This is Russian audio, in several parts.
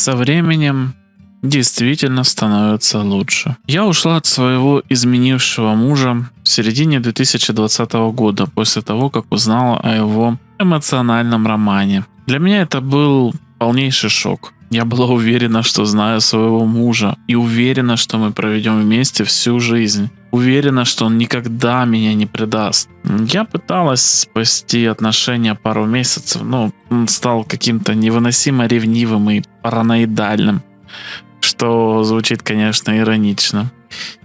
Со временем действительно становится лучше. Я ушла от своего изменившего мужа в середине 2020 года, после того, как узнала о его эмоциональном романе. Для меня это был полнейший шок. Я была уверена, что знаю своего мужа, и уверена, что мы проведем вместе всю жизнь. Уверена, что он никогда меня не предаст. Я пыталась спасти отношения пару месяцев, но он стал каким-то невыносимо ревнивым и параноидальным, что звучит, конечно, иронично.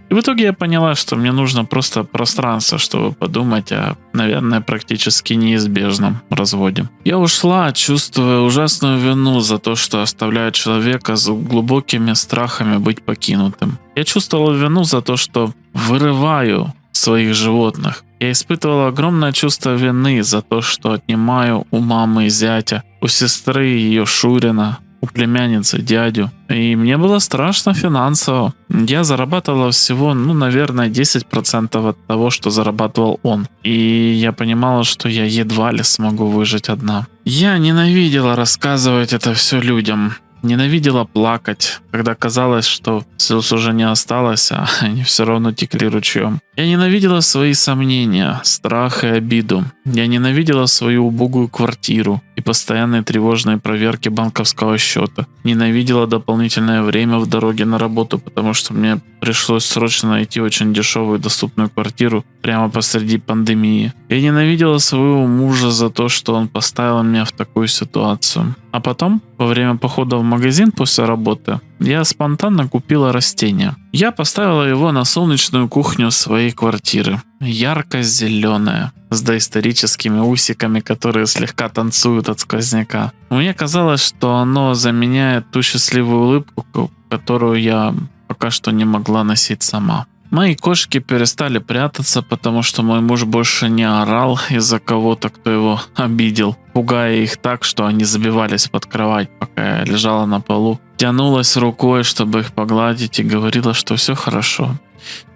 И в итоге я поняла, что мне нужно просто пространство, чтобы подумать о, наверное, практически неизбежном разводе. Я ушла, чувствуя ужасную вину за то, что оставляю человека с глубокими страхами быть покинутым. Я чувствовала вину за то, что вырываю своих животных. Я испытывала огромное чувство вины за то, что отнимаю у мамы зятя, у сестры ее Шурина, у племянницы дядю. И мне было страшно финансово. Я зарабатывала всего, наверное, 10% от того, что зарабатывал он. И я понимала, что я едва ли смогу выжить одна. Я ненавидела рассказывать это все людям. Ненавидела плакать, когда казалось, что слез уже не осталось, а они все равно текли ручьем. Я ненавидела свои сомнения, страх и обиду. Я ненавидела свою убогую квартиру и постоянные тревожные проверки банковского счета. Ненавидела дополнительное время в дороге на работу, потому что мне пришлось срочно найти очень дешевую доступную квартиру прямо посреди пандемии. Я ненавидела своего мужа за то, что он поставил меня в такую ситуацию. А потом, во время похода в магазин после работы, я спонтанно купила растение. Я поставила его на солнечную кухню своей квартиры. Ярко-зеленое, с доисторическими усиками, которые слегка танцуют от сквозняка. Мне казалось, что оно заменяет ту счастливую улыбку, которую я пока что не могла носить сама. Мои кошки перестали прятаться, потому что мой муж больше не орал из-за кого-то, кто его обидел, пугая их так, что они забивались под кровать, пока я лежала на полу. Тянулась рукой, чтобы их погладить, и говорила, что все хорошо.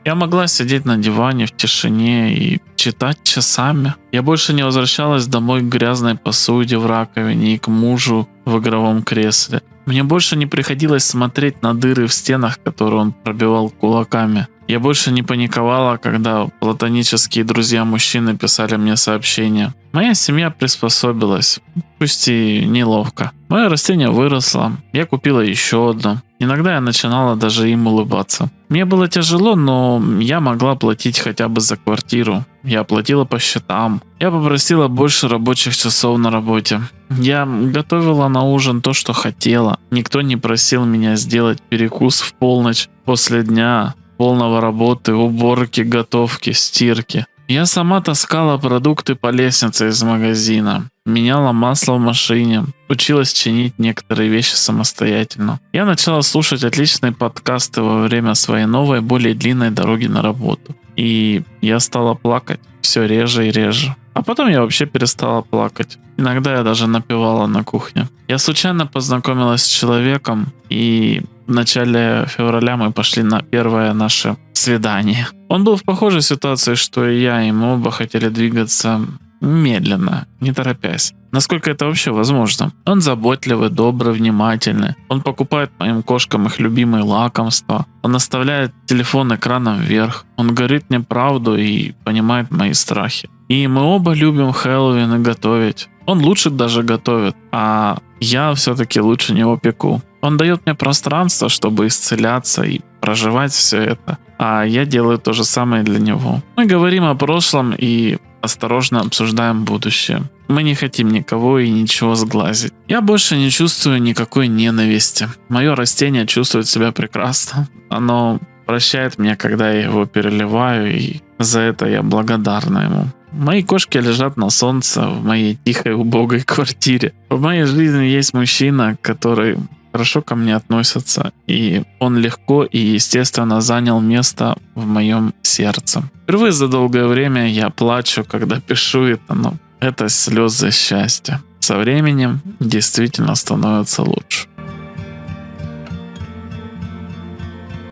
Я могла сидеть на диване в тишине и читать часами. Я больше не возвращалась домой к грязной посуде в раковине и к мужу в игровом кресле. Мне больше не приходилось смотреть на дыры в стенах, которые он пробивал кулаками. Я больше не паниковала, когда платонические друзья-мужчины писали мне сообщения. Моя семья приспособилась, пусть и неловко. Мое растение выросло, я купила еще одно. Иногда я начинала даже им улыбаться. Мне было тяжело, но я могла платить хотя бы за квартиру. Я платила по счетам. Я попросила больше рабочих часов на работе. Я готовила на ужин то, что хотела. Никто не просил меня сделать перекус в полночь после дня полного работы, уборки, готовки, стирки. Я сама таскала продукты по лестнице из магазина, меняла масло в машине, училась чинить некоторые вещи самостоятельно. Я начала слушать отличные подкасты во время своей новой, более длинной дороги на работу. И я стала плакать все реже и реже. А потом я вообще перестала плакать. Иногда я даже напевала на кухне. Я случайно познакомилась с человеком, и в начале февраля мы пошли на первое наше свидание. Он был в похожей ситуации, что и я, и мы оба хотели двигаться медленно, не торопясь. Насколько это вообще возможно. Он заботливый, добрый, внимательный. Он покупает моим кошкам их любимые лакомства. Он оставляет телефон экраном вверх. Он говорит мне правду и понимает мои страхи. И мы оба любим Хэллоуин и готовить. Он лучше даже готовит, а я все-таки лучше него пеку. Он дает мне пространство, чтобы исцеляться и проживать все это. А я делаю то же самое для него. Мы говорим о прошлом и осторожно обсуждаем будущее. Мы не хотим никого и ничего сглазить. Я больше не чувствую никакой ненависти. Мое растение чувствует себя прекрасно. Оно прощает меня, когда я его переливаю, и за это я благодарна ему. Мои кошки лежат на солнце в моей тихой, убогой квартире. В моей жизни есть мужчина, который хорошо ко мне относится, и он легко и естественно занял место в моем сердце. Впервые за долгое время я плачу, когда пишу это, но это слезы счастья. Со временем действительно становится лучше.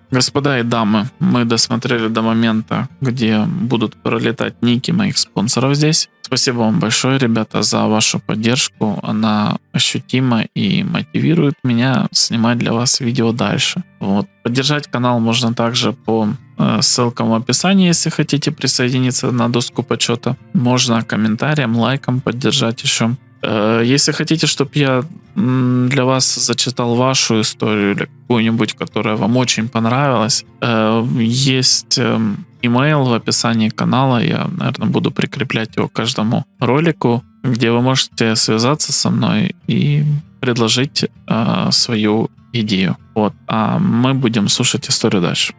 Господа и дамы, мы досмотрели до момента, где будут пролетать ники моих спонсоров здесь. Спасибо вам большое, ребята, за вашу поддержку. Она ощутима и мотивирует меня снимать для вас видео дальше. Вот. Поддержать канал можно также по ссылкам в описании, если хотите присоединиться на доску почета. Можно комментарием, лайком поддержать еще. Если хотите, чтобы я для вас зачитал вашу историю или какую-нибудь, которая вам очень понравилась, есть email в описании канала, я, наверное, буду прикреплять его к каждому ролику, где вы можете связаться со мной и предложить свою идею. Вот. А мы будем слушать историю дальше.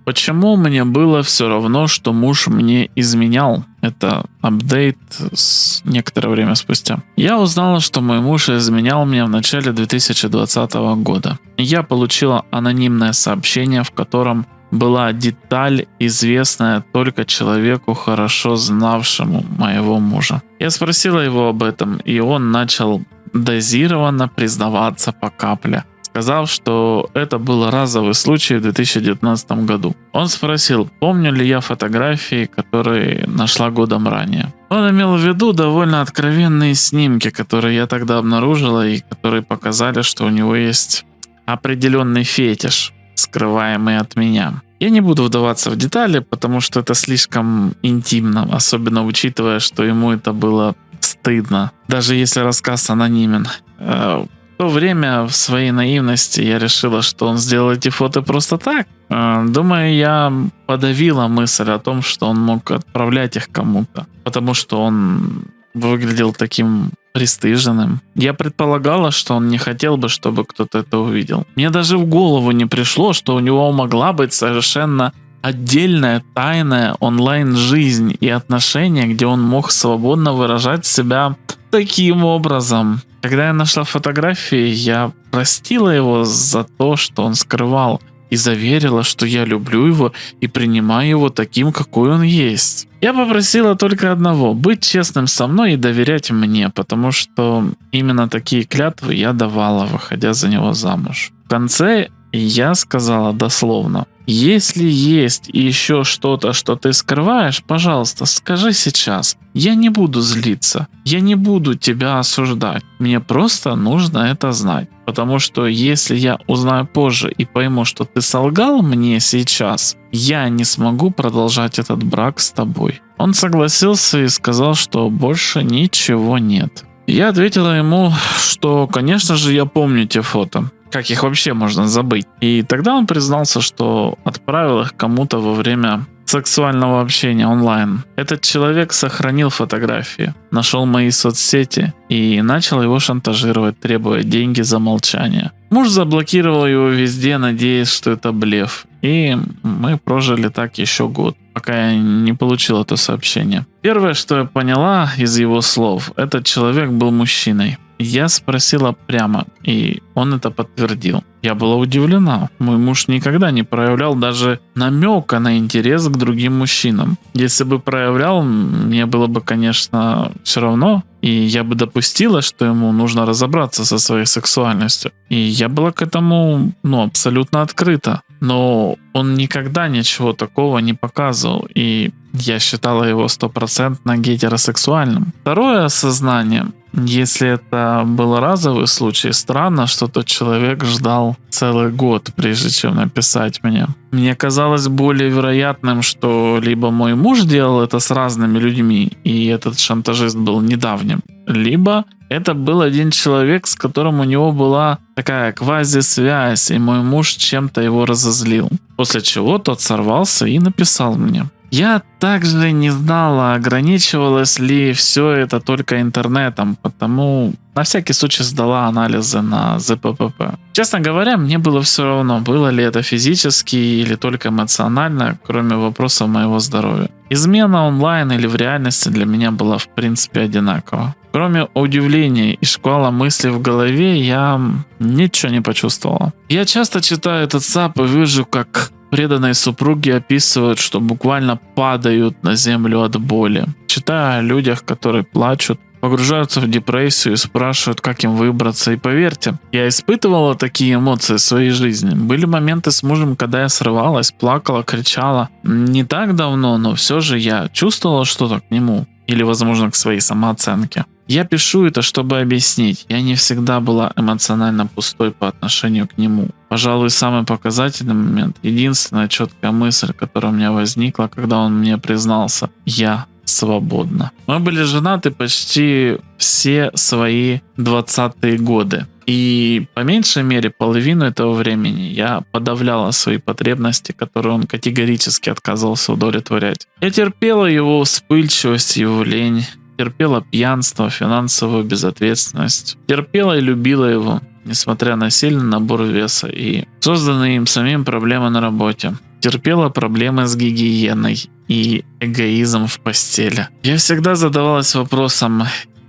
Почему мне было все равно, что муж мне изменял? Это апдейт с некоторое время спустя. Я узнала, что мой муж изменял мне в начале 2020 года. Я получила анонимное сообщение, в котором была деталь, известная только человеку, хорошо знавшему моего мужа. Я спросила его об этом, и он начал дозированно признаваться по капле, сказав, что это был разовый случай в 2019 году. Он спросил, помню ли я фотографии, которые нашла годом ранее. Он имел в виду довольно откровенные снимки, которые я тогда обнаружила и которые показали, что у него есть определенный фетиш, скрываемый от меня. Я не буду вдаваться в детали, потому что это слишком интимно, особенно учитывая, что ему это было стыдно, даже если рассказ анонимен. В то время в своей наивности я решила, что он сделал эти фото просто так. Думаю, я подавила мысль о том, что он мог отправлять их кому-то, потому что он выглядел таким пристыженным. Я предполагала, что он не хотел бы, чтобы кто-то это увидел. Мне даже в голову не пришло, что у него могла быть совершенно отдельная тайная онлайн-жизнь и отношения, где он мог свободно выражать себя таким образом. Когда я нашла фотографии, я простила его за то, что он скрывал, и заверила, что я люблю его и принимаю его таким, какой он есть. Я попросила только одного – быть честным со мной и доверять мне, потому что именно такие клятвы я давала, выходя за него замуж. В конце я сказала дословно: если есть еще что-то, что ты скрываешь, пожалуйста, скажи сейчас. Я не буду злиться, я не буду тебя осуждать. Мне просто нужно это знать. Потому что если я узнаю позже и пойму, что ты солгал мне сейчас, я не смогу продолжать этот брак с тобой. Он согласился и сказал, что больше ничего нет. Я ответила ему, что, конечно же, я помню те фото. Как их вообще можно забыть? И тогда он признался, что отправил их кому-то во время сексуального общения онлайн. Этот человек сохранил фотографии, нашел мои соцсети и начал его шантажировать, требуя деньги за молчание. Муж заблокировал его везде, надеясь, что это блеф. И мы прожили так еще год, пока я не получил это сообщение. Первое, что я поняла из его слов, этот человек был мужчиной. Я спросила прямо, и он это подтвердил. Я была удивлена. Мой муж никогда не проявлял даже намека на интерес к другим мужчинам. Если бы проявлял, мне было бы, конечно, все равно. И я бы допустила, что ему нужно разобраться со своей сексуальностью. И я была к этому, абсолютно открыта. Но он никогда ничего такого не показывал. И я считала его 100% гетеросексуальным. Второе осознание. Если это был разовый случай, странно, что тот человек ждал целый год, прежде чем написать мне. Мне казалось более вероятным, что либо мой муж делал это с разными людьми, и этот шантажист был недавним, либо это был один человек, с которым у него была такая квази-связь, и мой муж чем-то его разозлил. После чего тот сорвался и написал мне. Я также не знала, ограничивалось ли все это только интернетом, потому на всякий случай сдала анализы на ЗППП. Честно говоря, мне было все равно, было ли это физически или только эмоционально, кроме вопросов моего здоровья. Измена онлайн или в реальности для меня была в принципе одинакова. Кроме удивления и шквала мыслей в голове, я ничего не почувствовала. Я часто читаю этот САП и вижу, как преданные супруги описывают, что буквально падают на землю от боли. Читаю о людях, которые плачут, погружаются в депрессию и спрашивают, как им выбраться. И поверьте, я испытывала такие эмоции в своей жизни. Были моменты с мужем, когда я срывалась, плакала, кричала. Не так давно, но все же я чувствовала что-то к нему. Или, возможно, к своей самооценке. Я пишу это, чтобы объяснить. Я не всегда была эмоционально пустой по отношению к нему. Пожалуй, самый показательный момент, единственная четкая мысль, которая у меня возникла, когда он мне признался: я свободна. Мы были женаты почти все свои 20-е годы. И по меньшей мере половину этого времени я подавляла свои потребности, которые он категорически отказывался удовлетворять. Я терпела его вспыльчивость, его лень, терпела пьянство, финансовую безответственность, терпела и любила его, несмотря на сильный набор веса и созданные им самим проблемы на работе. Терпела проблемы с гигиеной и эгоизм в постели. Я всегда задавалась вопросом: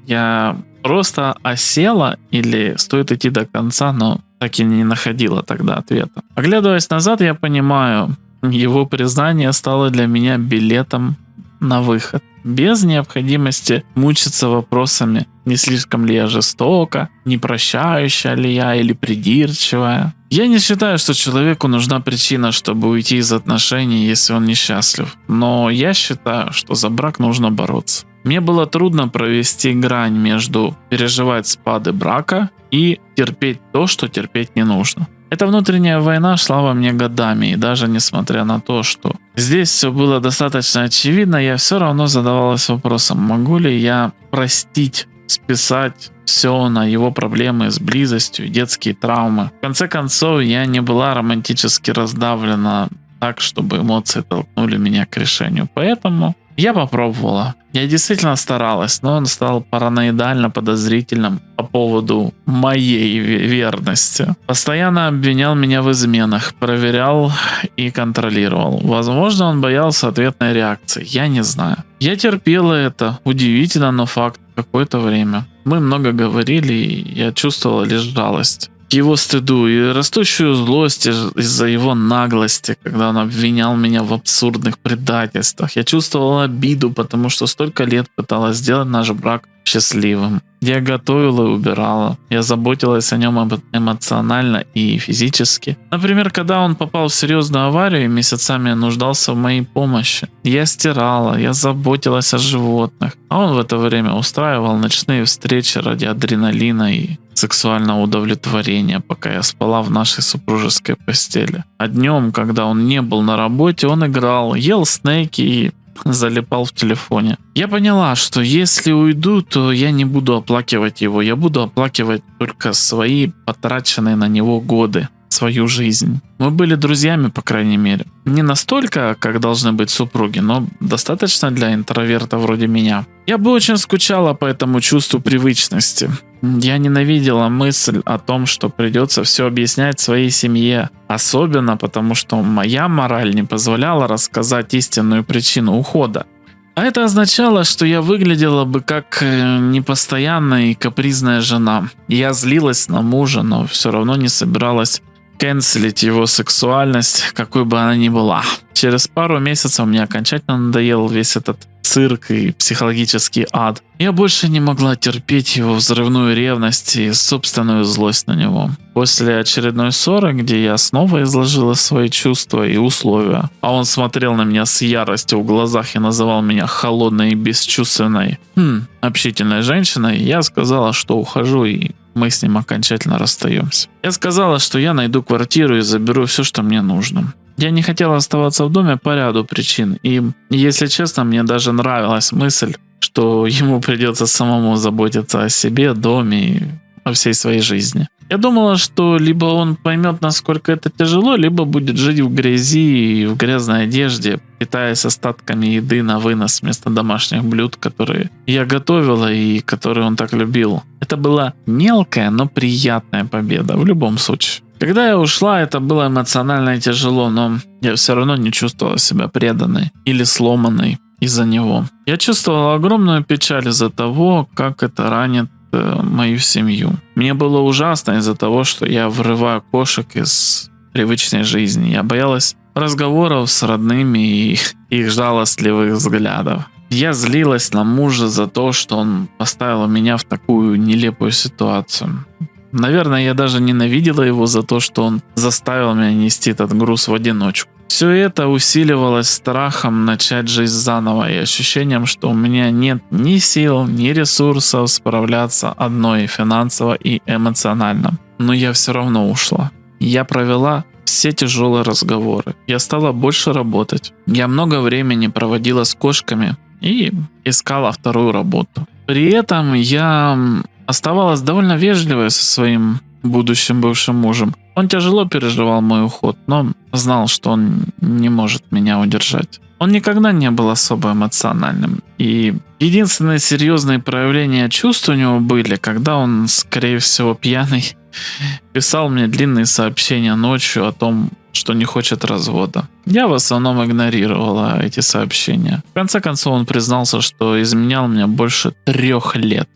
я просто осела или стоит идти до конца, но так и не находила тогда ответа. Оглядываясь назад, я понимаю, его признание стало для меня билетом на выход. Без необходимости мучиться вопросами, не слишком ли я жестока, не прощающая ли я или придирчивая. Я не считаю, что человеку нужна причина, чтобы уйти из отношений, если он несчастлив. Но я считаю, что за брак нужно бороться. Мне было трудно провести грань между переживать спады брака и терпеть то, что терпеть не нужно. Эта внутренняя война шла во мне годами, и даже несмотря на то, что здесь все было достаточно очевидно, я все равно задавалась вопросом: могу ли я простить, списать все на его проблемы с близостью, детские травмы. В конце концов, я не была романтически раздавлена так, чтобы эмоции толкнули меня к решению. Поэтому я попробовала. Я действительно старалась, но он стал параноидально подозрительным по поводу моей верности. Постоянно обвинял меня в изменах, проверял и контролировал. Возможно, он боялся ответной реакции, я не знаю. Я терпела это, удивительно, но факт, какое-то время. Мы много говорили, и я чувствовала лишь жалость к его стыду и растущую злость из-за его наглости, когда он обвинял меня в абсурдных предательствах. Я чувствовала обиду, потому что столько лет пыталась сделать наш брак счастливым. Я готовила и убирала. Я заботилась о нем эмоционально и физически. Например, когда он попал в серьезную аварию и месяцами нуждался в моей помощи. Я стирала, я заботилась о животных. А он в это время устраивал ночные встречи ради адреналина и сексуального удовлетворения, пока я спала в нашей супружеской постели. А днем, когда он не был на работе, он играл, ел снеки и залипал в телефоне. Я поняла, что если уйду, то я не буду оплакивать его, я буду оплакивать только свои потраченные на него годы, свою жизнь. Мы были друзьями, по крайней мере. Не настолько, как должны быть супруги, но достаточно для интроверта вроде меня. Я бы очень скучала по этому чувству привычности. Я ненавидела мысль о том, что придется все объяснять своей семье. Особенно потому, что моя мораль не позволяла рассказать истинную причину ухода. А это означало, что я выглядела бы как непостоянная и капризная жена. Я злилась на мужа, но все равно не собиралась канцелить его сексуальность, какой бы она ни была. Через пару месяцев мне окончательно надоел весь этот цирк и психологический ад. Я больше не могла терпеть его взрывную ревность и собственную злость на него. После очередной ссоры, где я снова изложила свои чувства и условия, а он смотрел на меня с яростью в глазах и называл меня холодной и бесчувственной, общительной женщиной, я сказала, что ухожу, и мы с ним окончательно расстаемся. Я сказала, что я найду квартиру и заберу все, что мне нужно. Я не хотела оставаться в доме по ряду причин, и, если честно, мне даже нравилась мысль, что ему придется самому заботиться о себе, доме и о всей своей жизни. Я думала, что либо он поймет, насколько это тяжело, либо будет жить в грязи и в грязной одежде, питаясь остатками еды на вынос вместо домашних блюд, которые я готовила и которые он так любил. Это была мелкая, но приятная победа в любом случае. Когда я ушла, это было эмоционально тяжело, но я все равно не чувствовала себя преданной или сломанной из-за него. Я чувствовала огромную печаль из-за того, как это ранит мою семью. Мне было ужасно из-за того, что я вырываю кошек из привычной жизни. Я боялась разговоров с родными и их жалостливых взглядов. Я злилась на мужа за то, что он поставил меня в такую нелепую ситуацию. Наверное, я даже ненавидела его за то, что он заставил меня нести этот груз в одиночку. Все это усиливалось страхом начать жизнь заново и ощущением, что у меня нет ни сил, ни ресурсов справляться одной финансово и эмоционально. Но я все равно ушла. Я провела все тяжелые разговоры. Я стала больше работать. Я много времени проводила с кошками и искала вторую работу. При этом я оставалась довольно вежливой со своим будущим бывшим мужем. Он тяжело переживал мой уход, но знал, что он не может меня удержать. Он никогда не был особо эмоциональным. И единственные серьезные проявления чувств у него были, когда он, скорее всего, пьяный, писал мне длинные сообщения ночью о том, что не хочет развода. Я в основном игнорировала эти сообщения. В конце концов, он признался, что изменял мне больше 3 лет.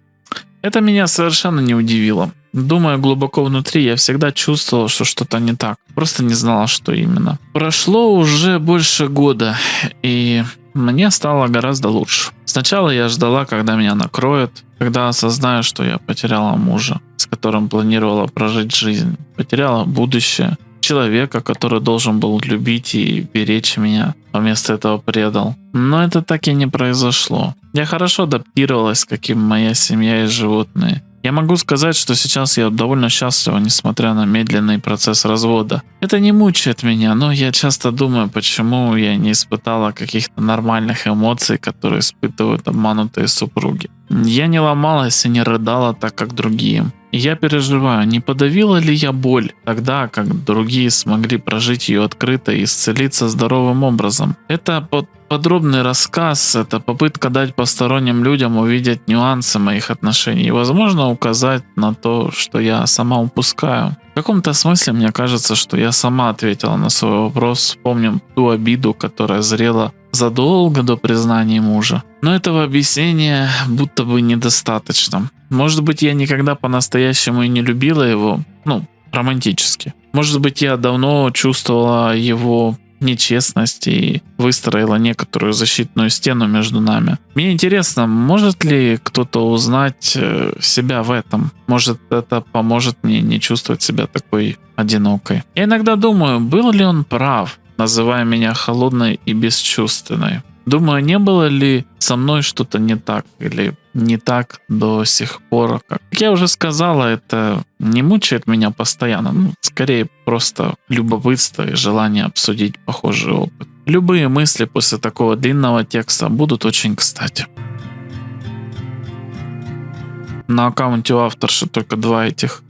Это меня совершенно не удивило. Думаю, глубоко внутри я всегда чувствовал, что что-то не так. Просто не знала, что именно. Прошло уже больше года, и мне стало гораздо лучше. Сначала я ждала, когда меня накроет, когда осознаю, что я потеряла мужа, с которым планировала прожить жизнь, потеряла будущее, человека, который должен был любить и беречь меня, а вместо этого предал. Но это так и не произошло. Я хорошо адаптировалась, как и моя семья и животные. Я могу сказать, что сейчас я довольно счастлива, несмотря на медленный процесс развода. Это не мучает меня, но я часто думаю, почему я не испытала каких-то нормальных эмоций, которые испытывают обманутые супруги. Я не ломалась и не рыдала так, как другие. И я переживаю, не подавила ли я боль тогда, как другие смогли прожить ее открыто и исцелиться здоровым образом. Это подробный рассказ, это попытка дать посторонним людям увидеть нюансы моих отношений и, возможно, указать на то, что я сама упускаю. В каком-то смысле мне кажется, что я сама ответила на свой вопрос, вспомним ту обиду, которая зрела задолго до признания мужа. Но этого объяснения будто бы недостаточно. Может быть, я никогда по-настоящему и не любила его, романтически. Может быть, я давно чувствовала его нечестность и выстроила некоторую защитную стену между нами. Мне интересно, может ли кто-то узнать себя в этом? Может, это поможет мне не чувствовать себя такой одинокой? Я иногда думаю, был ли он прав, называя меня холодной и бесчувственной. Думаю, не было ли со мной что-то не так или не так до сих пор. Как я уже сказала, это не мучает меня постоянно. Скорее просто любопытство и желание обсудить похожий опыт. Любые мысли после такого длинного текста будут очень кстати. На аккаунте у авторши только 2 этих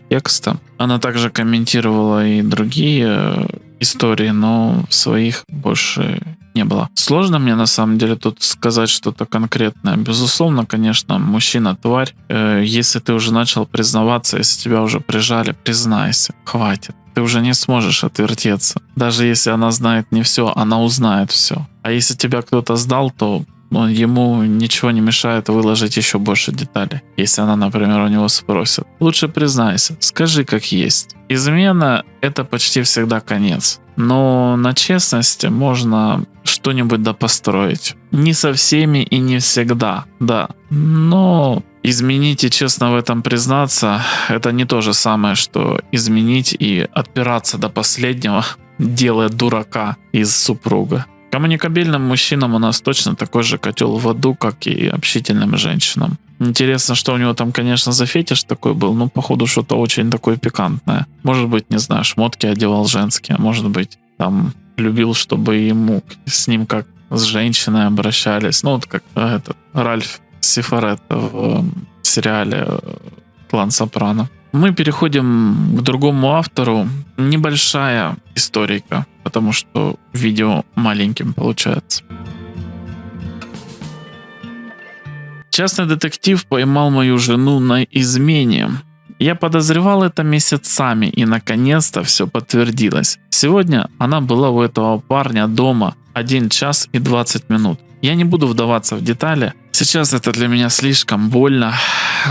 текста. Она также комментировала и другие истории, но своих больше не было. Сложно мне на самом деле тут сказать что-то конкретное. Безусловно, конечно, мужчина тварь. Если ты уже начал признаваться, если тебя уже прижали, признайся, хватит. Ты уже не сможешь отвертеться. Даже если она знает не все, она узнает все. А если тебя кто-то сдал, то ему ничего не мешает выложить еще больше деталей. Если она, например, у него спросит. Лучше признайся, скажи как есть. Измена — это почти всегда конец. Но на честности можно что-нибудь допостроить. Не со всеми и не всегда, да. Но изменить и честно в этом признаться — это не то же самое, что изменить и отпираться до последнего, делая дурака из супруга. Коммуникабельным мужчинам у нас точно такой же котел в аду, как и общительным женщинам. Интересно, что у него там, конечно, за фетиш такой был, но походу что-то очень такое пикантное. Может быть, не знаю, шмотки одевал женские, а может быть, там любил, чтобы с ним как с женщиной обращались. Вот как этот Ральф Сифаретто в сериале «Клан Сопрано». Мы переходим к другому автору. Небольшая историка, потому что видео маленьким получается. Частный детектив поймал мою жену на измене. Я подозревал это месяцами, и наконец-то все подтвердилось. Сегодня она была у этого парня дома 1 час и 20 минут. Я не буду вдаваться в детали. Сейчас это для меня слишком больно.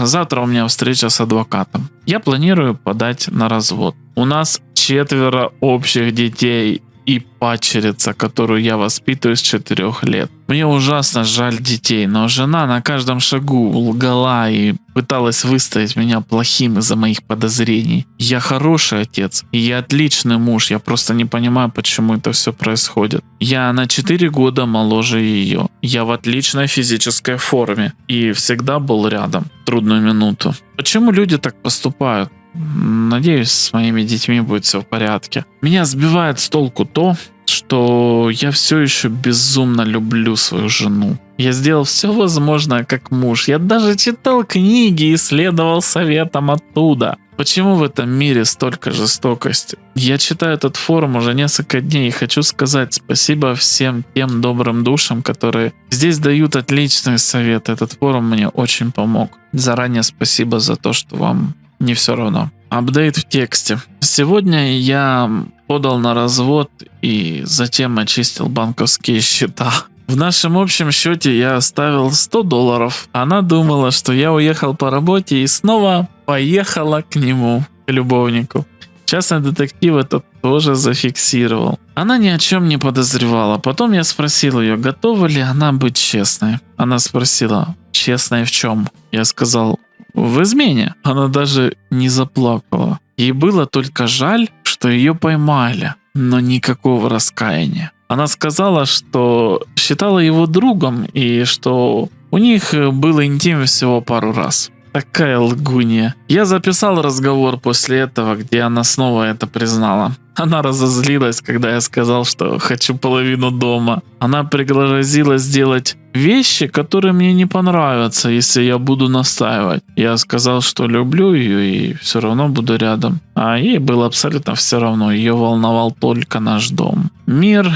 Завтра у меня встреча с адвокатом. Я планирую подать на развод. У нас 4 общих детей. и падчерица, которую я воспитываю с 4 лет. Мне ужасно жаль детей, но жена на каждом шагу лгала и пыталась выставить меня плохим из-за моих подозрений. Я хороший отец, и я отличный муж, я просто не понимаю, почему это все происходит. Я на 4 года моложе ее, я в отличной физической форме и всегда был рядом в трудную минуту. Почему люди так поступают? Надеюсь, с моими детьми будет все в порядке. Меня сбивает с толку то, что я все еще безумно люблю свою жену. Я сделал все возможное как муж. Я даже читал книги и следовал советам оттуда. Почему в этом мире столько жестокости? Я читаю этот форум уже несколько дней и хочу сказать спасибо всем тем добрым душам, которые здесь дают отличные советы. Этот форум мне очень помог. Заранее спасибо за то, что вам не все равно. Апдейт в тексте. Сегодня я подал на развод и затем очистил банковские счета. В нашем общем счете я оставил $100. Она думала, что я уехал по работе и снова поехала к нему, к любовнику. Частный детектив это тоже зафиксировал. Она ни о чем не подозревала. Потом я спросил ее, готова ли она быть честной. Она спросила, честной в чем? Я сказал, в измене. Она даже не заплакала. Ей было только жаль, что ее поймали, но никакого раскаяния. Она сказала, что считала его другом и что у них был интим всего пару раз. Такая лгунья. Я записал разговор после этого, где она снова это признала. Она разозлилась, когда я сказал, что хочу половину дома. Она пригрозила сделать вещи, которые мне не понравятся, если я буду настаивать. Я сказал, что люблю ее и все равно буду рядом. А ей было абсолютно все равно. Ее волновал только наш дом. Мир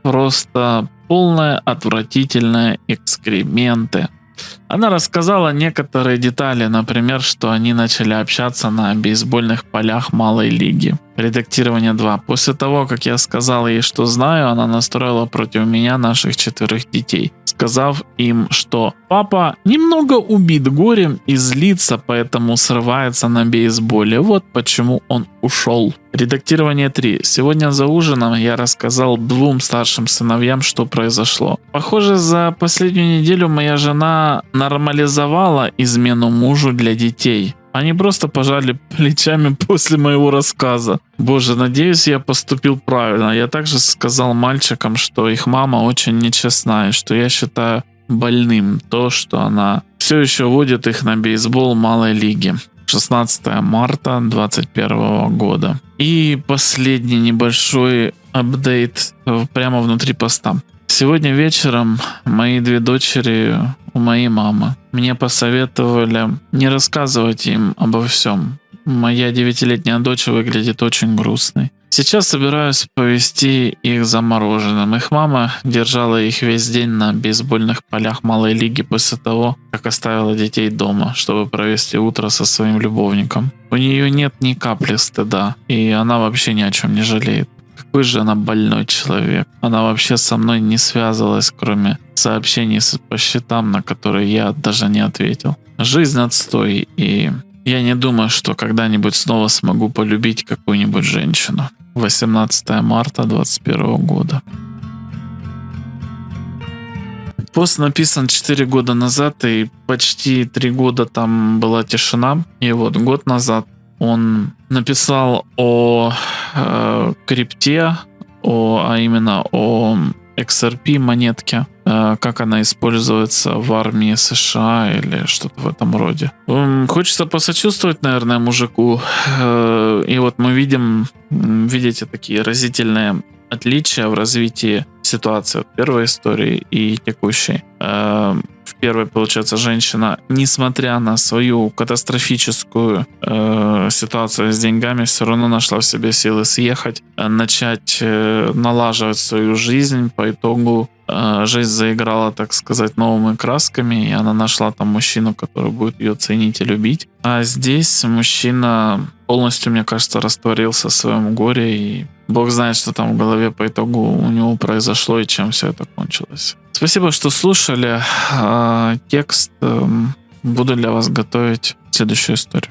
просто полное отвратительное экскременты. Она рассказала некоторые детали, например, что они начали общаться на бейсбольных полях малой лиги. Редактирование 2. После того, как я сказал ей, что знаю, она настроила против меня наших 4 детей, сказав им, что папа немного убит горем и злится, поэтому срывается на бейсболе. Вот почему он ушел. Редактирование 3. Сегодня за ужином я рассказал 2 старшим сыновьям, что произошло. Похоже, за последнюю неделю моя жена нормализовала измену мужу для детей. Они просто пожали плечами после моего рассказа. Боже, надеюсь, я поступил правильно. Я также сказал мальчикам, что их мама очень нечестна, и что я считаю больным то, что она все еще водит их на бейсбол малой лиги. 16 марта 2021 года. И последний небольшой апдейт прямо внутри поста. Сегодня вечером мои 2 дочери у моей мамы. Мне посоветовали не рассказывать им обо всем. Моя 9-летняя дочь выглядит очень грустной. Сейчас собираюсь повезти их за мороженым. Их мама держала их весь день на бейсбольных полях малой лиги после того, как оставила детей дома, чтобы провести утро со своим любовником. У нее нет ни капли стыда, и она вообще ни о чем не жалеет. Какой же она больной человек. Она вообще со мной не связывалась, кроме сообщений по счетам, на которые я даже не ответил. Жизнь отстой, и я не думаю, что когда-нибудь снова смогу полюбить какую-нибудь женщину. 18 марта 2021 года. Пост написан 4 года назад, и почти 3 года там была тишина. И вот год назад он написал о крипте, а именно о XRP монетке, как она используется в армии США или что-то в этом роде. Хочется посочувствовать, наверное, мужику. И вот мы видите такие разительные отличия в развитии ситуации от первой истории и текущей. В первой, получается, женщина, несмотря на свою катастрофическую ситуацию с деньгами, все равно нашла в себе силы съехать, начать налаживать свою жизнь. По итогу жизнь заиграла, так сказать, новыми красками, и она нашла там мужчину, который будет ее ценить и любить. А здесь мужчина полностью, мне кажется, растворился в своем горе, и Бог знает, что там в голове по итогу у него произошло и чем все это кончилось. Спасибо, что слушали. Текст буду для вас готовить следующую историю.